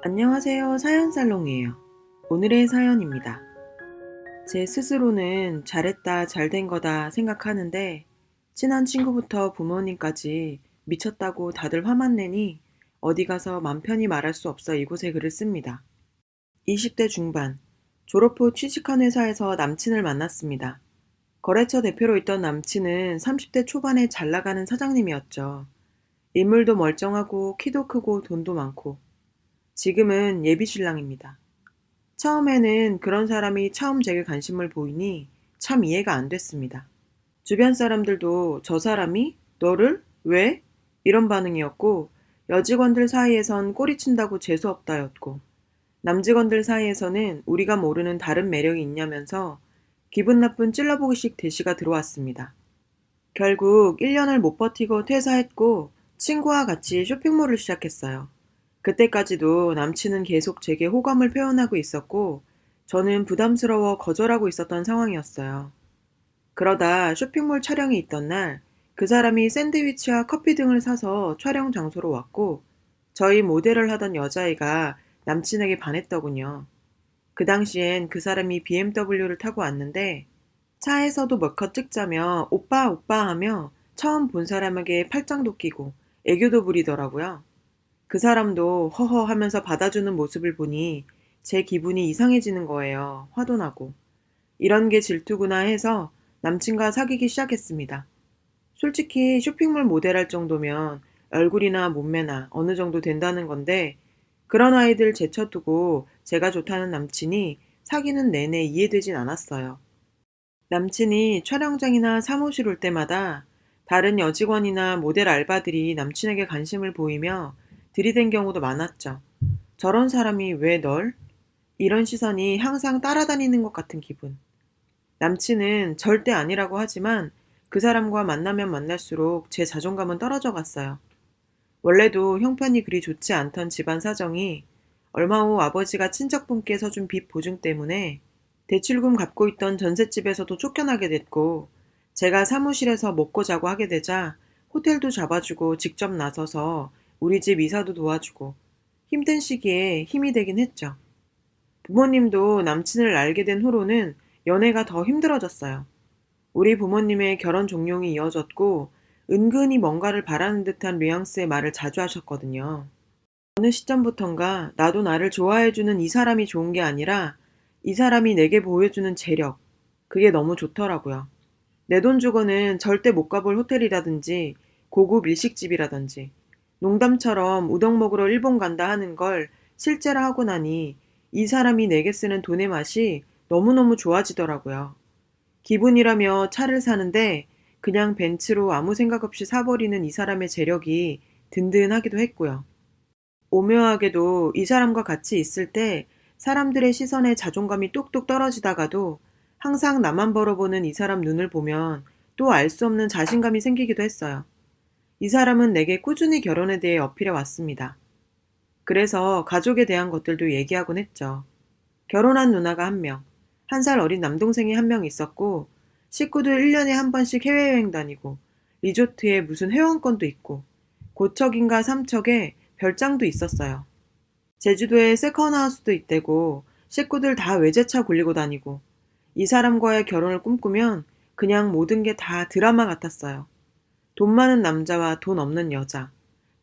안녕하세요. 사연살롱이에요. 오늘의 사연입니다. 제 스스로는 잘했다, 잘된 거다 생각하는데 친한 친구부터 부모님까지 미쳤다고 다들 화만 내니 어디 가서 맘 편히 말할 수 없어 이곳에 글을 씁니다. 20대 중반, 졸업 후 취직한 회사에서 남친을 만났습니다. 거래처 대표로 있던 남친은 30대 초반에 잘 나가는 사장님이었죠. 인물도 멀쩡하고 키도 크고 돈도 많고 지금은 예비 신랑입니다. 처음에는 그런 사람이 처음 제게 관심을 보이니 참 이해가 안 됐습니다. 주변 사람들도 저 사람이? 너를? 왜? 이런 반응이었고, 여직원들 사이에선 꼬리친다고 재수없다였고, 남직원들 사이에서는 우리가 모르는 다른 매력이 있냐면서 기분 나쁜 찔러보기식 대시가 들어왔습니다. 결국 1년을 못 버티고 퇴사했고 친구와 같이 쇼핑몰을 시작했어요. 그때까지도 남친은 계속 제게 호감을 표현하고 있었고 저는 부담스러워 거절하고 있었던 상황이었어요. 그러다 쇼핑몰 촬영이 있던 날 그 사람이 샌드위치와 커피 등을 사서 촬영 장소로 왔고 저희 모델을 하던 여자애가 남친에게 반했더군요. 그 당시엔 그 사람이 BMW를 타고 왔는데 차에서도 몇 컷 찍자며 오빠 오빠 하며 처음 본 사람에게 팔짱도 끼고 애교도 부리더라고요. 그 사람도 허허 하면서 받아주는 모습을 보니 제 기분이 이상해지는 거예요. 화도 나고. 이런 게 질투구나 해서 남친과 사귀기 시작했습니다. 솔직히 쇼핑몰 모델할 정도면 얼굴이나 몸매나 어느 정도 된다는 건데 그런 아이들 제쳐두고 제가 좋다는 남친이 사귀는 내내 이해되진 않았어요. 남친이 촬영장이나 사무실 올 때마다 다른 여직원이나 모델 알바들이 남친에게 관심을 보이며 들이댄 경우도 많았죠. 저런 사람이 왜 널? 이런 시선이 항상 따라다니는 것 같은 기분. 남친은 절대 아니라고 하지만 그 사람과 만나면 만날수록 제 자존감은 떨어져 갔어요. 원래도 형편이 그리 좋지 않던 집안 사정이 얼마 후 아버지가 친척분께 서준 빚 보증 때문에 대출금 갚고 있던 전셋집에서도 쫓겨나게 됐고 제가 사무실에서 먹고 자고 하게 되자 호텔도 잡아주고 직접 나서서 우리 집 이사도 도와주고 힘든 시기에 힘이 되긴 했죠. 부모님도 남친을 알게 된 후로는 연애가 더 힘들어졌어요. 우리 부모님의 결혼 종용이 이어졌고 은근히 뭔가를 바라는 듯한 뉘앙스의 말을 자주 하셨거든요. 어느 시점부턴가 나도 나를 좋아해주는 이 사람이 좋은 게 아니라 이 사람이 내게 보여주는 재력, 그게 너무 좋더라고요. 내 돈 주고는 절대 못 가볼 호텔이라든지 고급 일식집이라든지 농담처럼 우동 먹으러 일본 간다 하는 걸 실제로 하고 나니 이 사람이 내게 쓰는 돈의 맛이 너무너무 좋아지더라고요. 기분이라며 차를 사는데 그냥 벤츠로 아무 생각 없이 사버리는 이 사람의 재력이 든든하기도 했고요. 오묘하게도 이 사람과 같이 있을 때 사람들의 시선에 자존감이 뚝뚝 떨어지다가도 항상 나만 벌어보는 이 사람 눈을 보면 또 알 수 없는 자신감이 생기기도 했어요. 이 사람은 내게 꾸준히 결혼에 대해 어필해 왔습니다. 그래서 가족에 대한 것들도 얘기하곤 했죠. 결혼한 누나가 한 명, 1살 어린 남동생이 한 명 있었고 식구들 1년에 한 번씩 해외여행 다니고 리조트에 무슨 회원권도 있고 고척인가 삼척에 별장도 있었어요. 제주도에 세컨하우스도 있대고 식구들 다 외제차 굴리고 다니고 이 사람과의 결혼을 꿈꾸면 그냥 모든 게 다 드라마 같았어요. 돈 많은 남자와 돈 없는 여자.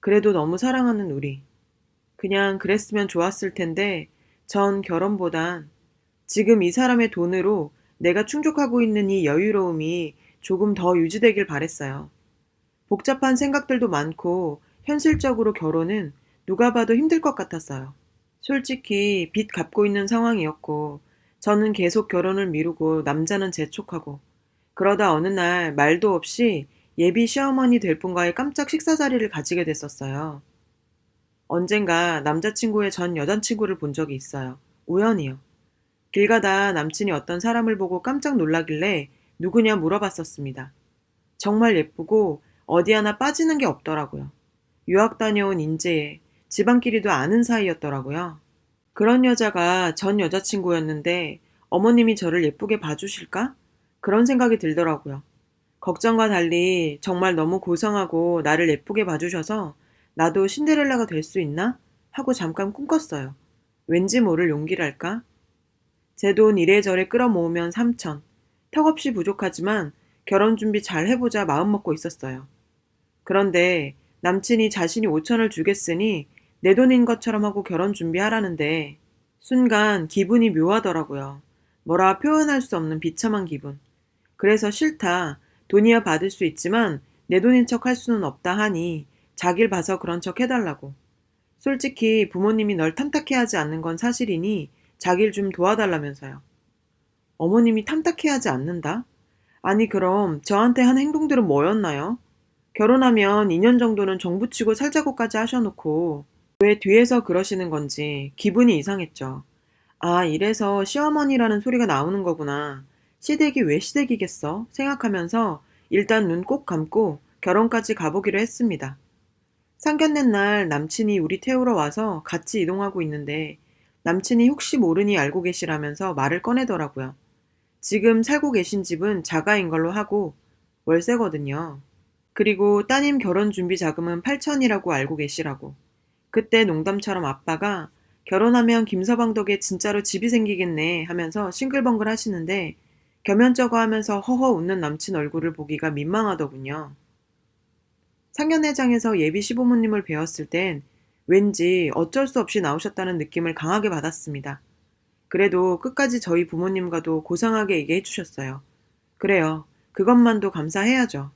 그래도 너무 사랑하는 우리. 그냥 그랬으면 좋았을 텐데 전 결혼보단 지금 이 사람의 돈으로 내가 충족하고 있는 이 여유로움이 조금 더 유지되길 바랬어요. 복잡한 생각들도 많고 현실적으로 결혼은 누가 봐도 힘들 것 같았어요. 솔직히 빚 갚고 있는 상황이었고 저는 계속 결혼을 미루고 남자는 재촉하고 그러다 어느 날 말도 없이 예비 시어머니 될 분과의 깜짝 식사 자리를 가지게 됐었어요. 언젠가 남자친구의 전 여자친구를 본 적이 있어요. 우연히요. 길 가다 남친이 어떤 사람을 보고 깜짝 놀라길래 누구냐 물어봤었습니다. 정말 예쁘고 어디 하나 빠지는 게 없더라고요. 유학 다녀온 인재에 집안끼리도 아는 사이였더라고요. 그런 여자가 전 여자친구였는데 어머님이 저를 예쁘게 봐주실까? 그런 생각이 들더라고요. 걱정과 달리 정말 너무 고상하고 나를 예쁘게 봐주셔서 나도 신데렐라가 될 수 있나? 하고 잠깐 꿈꿨어요. 왠지 모를 용기랄까? 제 돈 이래저래 끌어모으면 3천. 턱없이 부족하지만 결혼 준비 잘 해보자 마음먹고 있었어요. 그런데 남친이 자신이 5천을 주겠으니 내 돈인 것처럼 하고 결혼 준비하라는데 순간 기분이 묘하더라고요. 뭐라 표현할 수 없는 비참한 기분. 그래서 싫다. 돈이야 받을 수 있지만 내 돈인 척 할 수는 없다 하니 자길 봐서 그런 척 해달라고. 솔직히 부모님이 널 탐탁해 하지 않는 건 사실이니 자길 좀 도와달라면서요. 어머님이 탐탁해 하지 않는다? 아니 그럼 저한테 한 행동들은 뭐였나요? 결혼하면 2년 정도는 정부치고 살자고까지 하셔놓고 왜 뒤에서 그러시는 건지 기분이 이상했죠. 아, 이래서 시어머니라는 소리가 나오는 거구나. 시댁이 왜 시댁이겠어? 생각하면서 일단 눈 꼭 감고 결혼까지 가보기로 했습니다. 상견례 날 남친이 우리 태우러 와서 같이 이동하고 있는데 남친이 혹시 모르니 알고 계시라면서 말을 꺼내더라고요. 지금 살고 계신 집은 자가인 걸로 하고 월세거든요. 그리고 따님 결혼 준비 자금은 8천이라고 알고 계시라고. 그때 농담처럼 아빠가 결혼하면 김서방 덕에 진짜로 집이 생기겠네 하면서 싱글벙글 하시는데 겸연쩍어 하면서 허허 웃는 남친 얼굴을 보기가 민망하더군요. 상견례장에서 예비 시부모님을 뵈었을 땐 왠지 어쩔 수 없이 나오셨다는 느낌을 강하게 받았습니다. 그래도 끝까지 저희 부모님과도 고상하게 얘기해 주셨어요. 그래요. 그것만도 감사해야죠.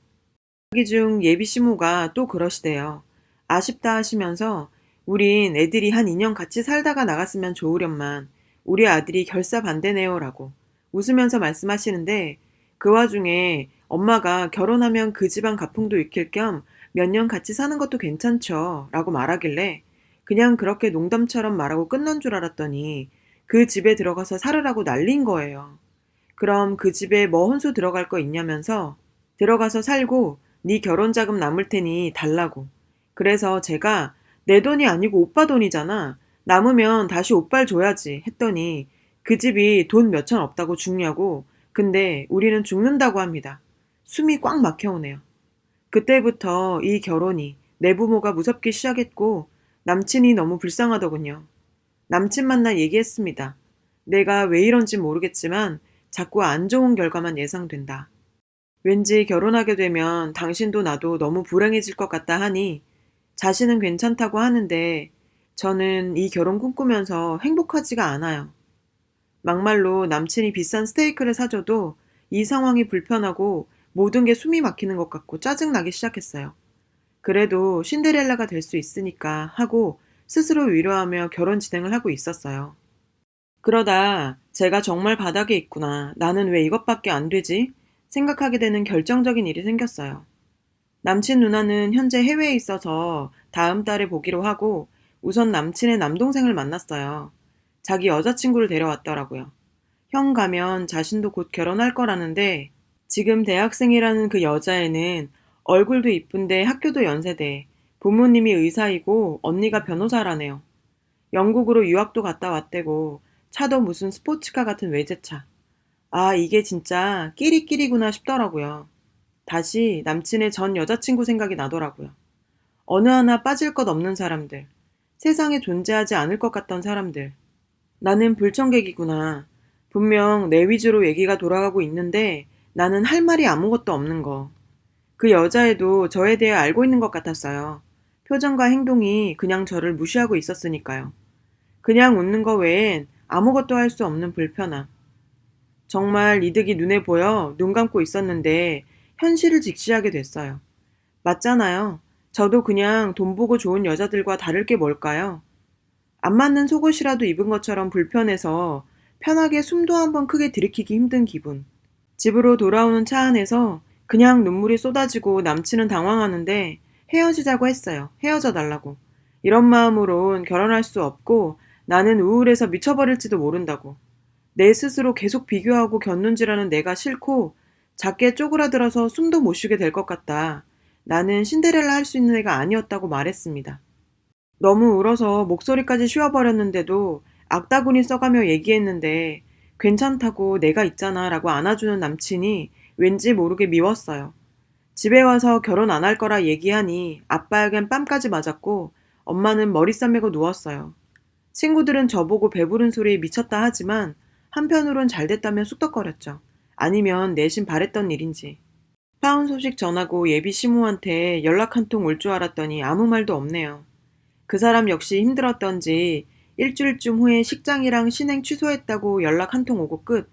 자기 중 예비 시모가 또 그러시대요. 아쉽다 하시면서 우린 애들이 한 2년 같이 살다가 나갔으면 좋으련만 우리 아들이 결사 반대네요 라고 웃으면서 말씀하시는데 그 와중에 엄마가 결혼하면 그 집안 가풍도 익힐 겸 몇 년 같이 사는 것도 괜찮죠 라고 말하길래 그냥 그렇게 농담처럼 말하고 끝난 줄 알았더니 그 집에 들어가서 살으라고 난리인 거예요. 그럼 그 집에 뭐 혼수 들어갈 거 있냐면서 들어가서 살고 네 결혼 자금 남을 테니 달라고. 그래서 제가 내 돈이 아니고 오빠 돈이잖아. 남으면 다시 오빠를 줘야지 했더니 그 집이 돈 몇천 없다고 죽냐고. 근데 우리는 죽는다고 합니다. 숨이 꽉 막혀오네요. 그때부터 이 결혼이 내 부모가 무섭기 시작했고 남친이 너무 불쌍하더군요. 남친 만나 얘기했습니다. 내가 왜 이런지 모르겠지만 자꾸 안 좋은 결과만 예상된다. 왠지 결혼하게 되면 당신도 나도 너무 불행해질 것 같다 하니 자신은 괜찮다고 하는데 저는 이 결혼 꿈꾸면서 행복하지가 않아요. 막말로 남친이 비싼 스테이크를 사줘도 이 상황이 불편하고 모든 게 숨이 막히는 것 같고 짜증나기 시작했어요. 그래도 신데렐라가 될 수 있으니까 하고 스스로 위로하며 결혼 진행을 하고 있었어요. 그러다 제가 정말 바닥에 있구나. 나는 왜 이것밖에 안 되지? 생각하게 되는 결정적인 일이 생겼어요. 남친 누나는 현재 해외에 있어서 다음 달에 보기로 하고 우선 남친의 남동생을 만났어요. 자기 여자친구를 데려왔더라고요. 형 가면 자신도 곧 결혼할 거라는데 지금 대학생이라는 그 여자애는 얼굴도 이쁜데 학교도 연세대, 부모님이 의사이고 언니가 변호사라네요. 영국으로 유학도 갔다 왔대고 차도 무슨 스포츠카 같은 외제차. 아, 이게 진짜 끼리끼리구나 싶더라고요. 다시 남친의 전 여자친구 생각이 나더라고요. 어느 하나 빠질 것 없는 사람들. 세상에 존재하지 않을 것 같던 사람들. 나는 불청객이구나. 분명 내 위주로 얘기가 돌아가고 있는데 나는 할 말이 아무것도 없는 거. 그 여자애도 저에 대해 알고 있는 것 같았어요. 표정과 행동이 그냥 저를 무시하고 있었으니까요. 그냥 웃는 거 외엔 아무것도 할 수 없는 불편함. 정말 이득이 눈에 보여 눈 감고 있었는데 현실을 직시하게 됐어요. 맞잖아요. 저도 그냥 돈 보고 좋은 여자들과 다를 게 뭘까요? 안 맞는 속옷이라도 입은 것처럼 불편해서 편하게 숨도 한번 크게 들이키기 힘든 기분. 집으로 돌아오는 차 안에서 그냥 눈물이 쏟아지고 남친은 당황하는데 헤어지자고 했어요. 헤어져 달라고. 이런 마음으론 결혼할 수 없고 나는 우울해서 미쳐버릴지도 모른다고. 내 스스로 계속 비교하고 견눈질하는 내가 싫고 작게 쪼그라들어서 숨도 못 쉬게 될 것 같다. 나는 신데렐라 할 수 있는 애가 아니었다고 말했습니다. 너무 울어서 목소리까지 쉬어버렸는데도 악다구니 써가며 얘기했는데 괜찮다고 내가 있잖아 라고 안아주는 남친이 왠지 모르게 미웠어요. 집에 와서 결혼 안 할 거라 얘기하니 아빠에겐 뺨까지 맞았고 엄마는 머리 싸매고 누웠어요. 친구들은 저보고 배부른 소리에 미쳤다 하지만 한편으론 잘 됐다면 쑥덕거렸죠. 아니면 내심 바랬던 일인지. 파혼 소식 전하고 예비 시모한테 연락 한 통 올 줄 알았더니 아무 말도 없네요. 그 사람 역시 힘들었던지 일주일쯤 후에 식장이랑 신행 취소했다고 연락 한 통 오고 끝.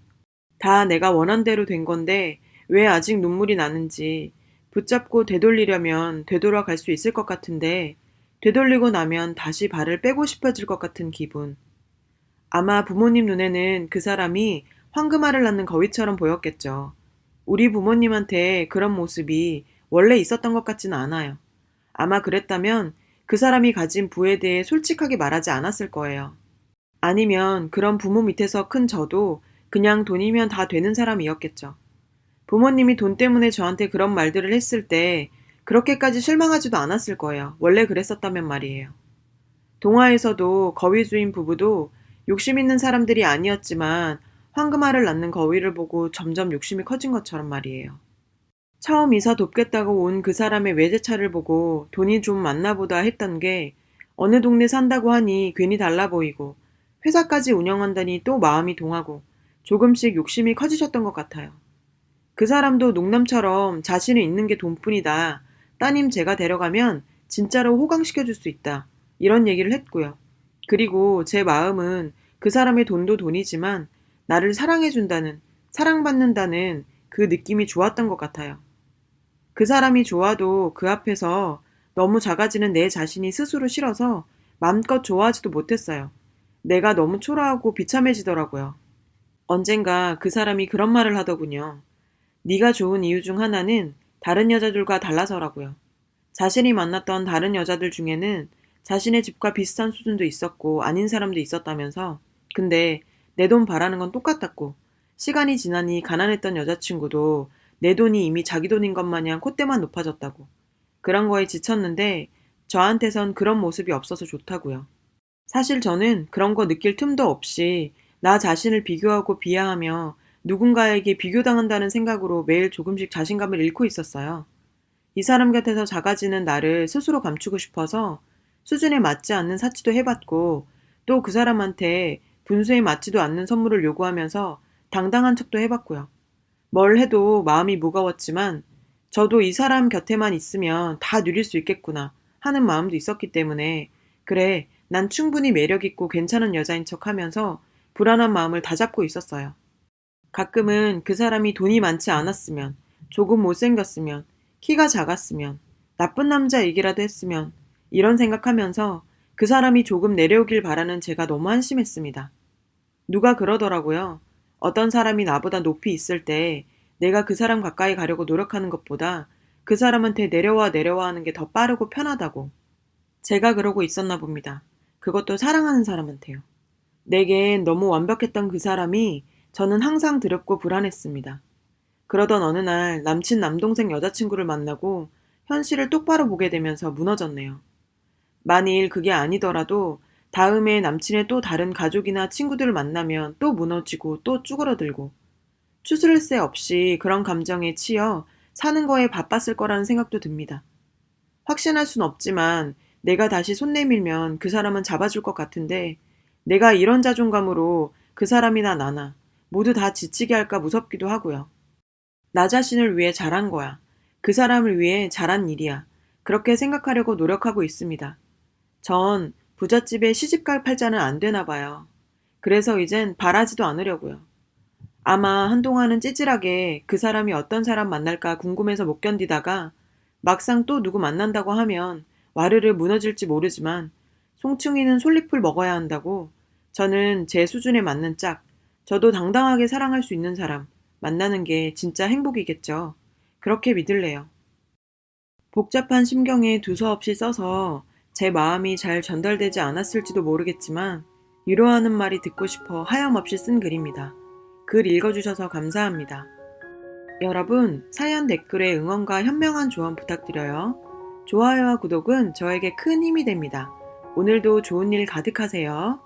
다 내가 원한 대로 된 건데 왜 아직 눈물이 나는지 붙잡고 되돌리려면 되돌아갈 수 있을 것 같은데 되돌리고 나면 다시 발을 빼고 싶어질 것 같은 기분. 아마 부모님 눈에는 그 사람이 황금알을 낳는 거위처럼 보였겠죠. 우리 부모님한테 그런 모습이 원래 있었던 것 같지는 않아요. 아마 그랬다면 그 사람이 가진 부에 대해 솔직하게 말하지 않았을 거예요. 아니면 그런 부모 밑에서 큰 저도 그냥 돈이면 다 되는 사람이었겠죠. 부모님이 돈 때문에 저한테 그런 말들을 했을 때 그렇게까지 실망하지도 않았을 거예요. 원래 그랬었다면 말이에요. 동화에서도 거위 주인 부부도 욕심 있는 사람들이 아니었지만 황금알을 낳는 거위를 보고 점점 욕심이 커진 것처럼 말이에요. 처음 이사 돕겠다고 온 그 사람의 외제차를 보고 돈이 좀 많나 보다 했던 게 어느 동네 산다고 하니 괜히 달라 보이고 회사까지 운영한다니 또 마음이 동하고 조금씩 욕심이 커지셨던 것 같아요. 그 사람도 농담처럼 자신이 있는 게 돈뿐이다. 따님 제가 데려가면 진짜로 호강시켜줄 수 있다. 이런 얘기를 했고요. 그리고 제 마음은 그 사람의 돈도 돈이지만 나를 사랑해준다는, 사랑받는다는 그 느낌이 좋았던 것 같아요. 그 사람이 좋아도 그 앞에서 너무 작아지는 내 자신이 스스로 싫어서 마음껏 좋아하지도 못했어요. 내가 너무 초라하고 비참해지더라고요. 언젠가 그 사람이 그런 말을 하더군요. 네가 좋은 이유 중 하나는 다른 여자들과 달라서라고요. 자신이 만났던 다른 여자들 중에는 자신의 집과 비슷한 수준도 있었고 아닌 사람도 있었다면서 근데 내 돈 바라는 건 똑같았고 시간이 지나니 가난했던 여자친구도 내 돈이 이미 자기 돈인 것 마냥 콧대만 높아졌다고. 그런 거에 지쳤는데 저한테선 그런 모습이 없어서 좋다고요. 사실 저는 그런 거 느낄 틈도 없이 나 자신을 비교하고 비하하며 누군가에게 비교당한다는 생각으로 매일 조금씩 자신감을 잃고 있었어요. 이 사람 곁에서 작아지는 나를 스스로 감추고 싶어서 수준에 맞지 않는 사치도 해봤고 또 그 사람한테 분수에 맞지도 않는 선물을 요구하면서 당당한 척도 해봤고요. 뭘 해도 마음이 무거웠지만 저도 이 사람 곁에만 있으면 다 누릴 수 있겠구나 하는 마음도 있었기 때문에 그래, 난 충분히 매력있고 괜찮은 여자인 척 하면서 불안한 마음을 다잡고 있었어요. 가끔은 그 사람이 돈이 많지 않았으면, 조금 못생겼으면, 키가 작았으면, 나쁜 남자 얘기라도 했으면, 이런 생각하면서 그 사람이 조금 내려오길 바라는 제가 너무 한심했습니다. 누가 그러더라고요. 어떤 사람이 나보다 높이 있을 때 내가 그 사람 가까이 가려고 노력하는 것보다 그 사람한테 내려와 하는 게 더 빠르고 편하다고. 제가 그러고 있었나 봅니다. 그것도 사랑하는 사람한테요. 내겐 너무 완벽했던 그 사람이 저는 항상 두렵고 불안했습니다. 그러던 어느 날 남친 남동생 여자친구를 만나고 현실을 똑바로 보게 되면서 무너졌네요. 만일 그게 아니더라도 다음에 남친의 또 다른 가족이나 친구들을 만나면 또 무너지고 또 쭈그러들고 추스를 새 없이 그런 감정에 치여 사는 거에 바빴을 거라는 생각도 듭니다. 확신할 순 없지만 내가 다시 손 내밀면 그 사람은 잡아줄 것 같은데 내가 이런 자존감으로 그 사람이나 나나 모두 다 지치게 할까 무섭기도 하고요. 나 자신을 위해 잘한 거야. 그 사람을 위해 잘한 일이야. 그렇게 생각하려고 노력하고 있습니다. 전 부잣집에 시집갈 팔자는 안 되나 봐요. 그래서 이젠 바라지도 않으려고요. 아마 한동안은 찌질하게 그 사람이 어떤 사람 만날까 궁금해서 못 견디다가 막상 또 누구 만난다고 하면 와르르 무너질지 모르지만 송충이는 솔잎을 먹어야 한다고 저는 제 수준에 맞는 짝, 저도 당당하게 사랑할 수 있는 사람 만나는 게 진짜 행복이겠죠. 그렇게 믿을래요. 복잡한 심경에 두서없이 써서 제 마음이 잘 전달되지 않았을지도 모르겠지만 위로하는 말이 듣고 싶어 하염없이 쓴 글입니다. 글 읽어주셔서 감사합니다. 여러분, 사연 댓글에 응원과 현명한 조언 부탁드려요. 좋아요와 구독은 저에게 큰 힘이 됩니다. 오늘도 좋은 일 가득하세요.